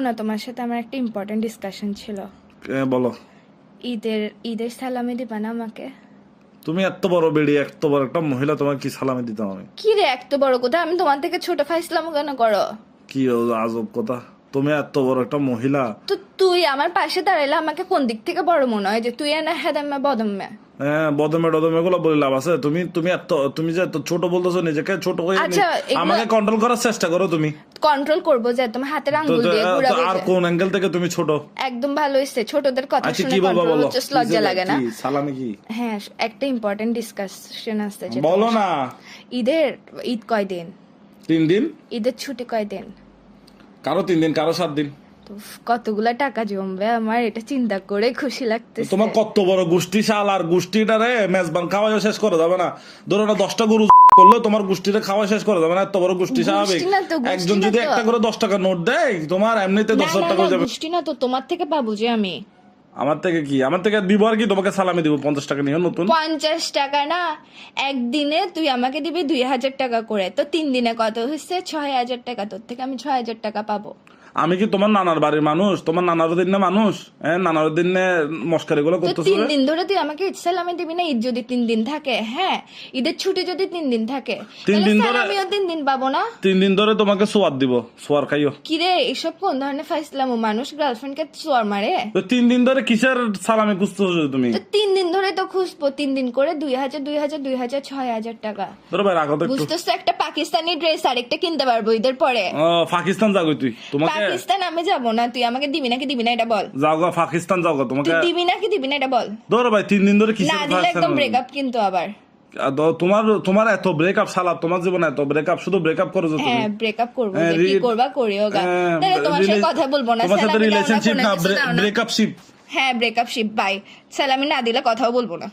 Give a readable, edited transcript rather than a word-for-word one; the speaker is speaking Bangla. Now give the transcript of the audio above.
না, তোমার সাথে আমার একটা ইম্পর্টেন্ট ডিসকাশন ছিল। বলো। ঈদের সালামি দিবা না আমাকে? তুমি এত বড় বেড়ি, এত বড় একটা মহিলা, তোমার কি সালামি দিতাম আমি? কি রে এত বড় কথা? আমি তোমার থেকে ছোট ফাইসলাম কেন করো? কি আজব কথা, তুমি এত বড় একটা মহিলা। তো তুই আমার পাশে দাঁড়াইলে আমাকে কোন দিক থেকে বড় মনে হয়? যে তুই না হেদাম্মা বদম্মা? হ্যাঁ, বদমে টদমে গুলো বলে লাভ আছে? তুমি তুমি যে এত ছোট বলতেছো, নিজেকে ছোট হয়ে আচ্ছা, আমাকে কন্ট্রোল করার চেষ্টা করো তুমি। কন্ট্রোল করবো যে তোমার হাতের আঙ্গুল দিয়ে ঘুরাবো? আর কোন অ্যাঙ্গেল থেকে তুমি ছোট? একদম ভালো হইছে, ছোটদের কথা আচ্ছা, শুনে কি বলবো কন্ট্রোল বলো? হচ্ছে, লজ্জা লাগে না? সালামি কি? হ্যাঁ, একটা ইম্পর্টেন্ট ডিসকাশন আছে। বলো না। ঈদ কয়দিন? 3 দিন। ঈদের ছুটি কয়দিন? কারো 3 দিন, কারো 7 দিন। তো কতগুলা টাকা জমবে আমার, এটা চিন্তা করে খুশি লাগতেছে। তোমার কত বড় গোষ্ঠী, শাল আর গোষ্ঠীটারে মেজবান খাওয়া শেষ করে যাবে না? ধরো না 10টা গরু করলে তোমার গোষ্ঠীটা খাওয়া শেষ করে যাবে না? এত বড় গোষ্ঠী স্বাভাবিক? একজন যদি একটা করে 10 টাকা নোট দেয়, তোমার এমনিতে 10,000 টাকা হয়ে যাবে। গোষ্ঠী না তো, তোমার থেকে পাবো যে আমি। আমার থেকে কি? আমার থেকে দিব আর কি? তোমাকে সালামি দিব 50 টাকা নিয়ে নতুন। 50 টাকা না, একদিনে তুই আমাকে দিবি 2000 টাকা করে, তো 3 দিনে কত হচ্ছে? 6000 টাকা। তোর থেকে আমি 6000 টাকা পাবো। আমি কি তোমার নানার বাড়ির মানুষ? তোমার নানার দিন না মানুষ? হ্যাঁ, নানার দিন মস্কারি গুলো করতেছো। 3 দিন ধরে তুই আমাকে ঈদ সালামি দিবি না? ঈদ যদি 3 দিন থাকে, হ্যাঁ, ঈদের ছুটি যদি 3 দিন থাকে, 3 দিন ধরে আমিও 3 দিন পাবো না? 3 দিন ধরে তোমাকে সোয়ার দিব, সোয়ার খাইও। কিরে এসব কোন ধরনের ফাইসলামো? মানুষ গার্লফ্রেন্ডকে সোয়ার মারে? তো 3 দিন ধরে কিসের সালামি খুঁজতেছো তুমি? তো 3 দিন ধরে তো খুঁজবো, 3 দিন করে 2000 2000 2000 6000 টাকা। ধরো ভাই, রাখো তো একটু। বুঝতেছো, একটা পাকিস্তানি ড্রেস আরেকটা কিনতে পারবো ঈদের পরে। পাকিস্তান যাগো তুই? তোমাকে পাকিস্তান আমি যাবো না। তুই আমাকে দিবি নাকি দিবি না এটা বল। যাওগা, পাকিস্তান যাওগা। তোমাকে তুই দিবি নাকি দিবি না এটা বল। ধরো ভাই, 3 দিন ধরে না কিসের দিলে একদম ব্রেকআপ কিন্তু আবার। তোমার এত ব্রেকআপ, সালা তোমার জীবনে এত ব্রেকআপ, শুধু ব্রেকআপ করো তুমি। হ্যাঁ, ব্রেকআপ করবো, কি করবা করিও গা। তোমার সাথে কথা বলবো না, তোমার সাথে সালামি দাও না, রিলেশনশিপ কোনো না, কিছু দাও না। Breakup ship. হ্যাঁ, ব্রেকআপ শিপ। বাই। সালামি না দিলে কথাও বলবো না।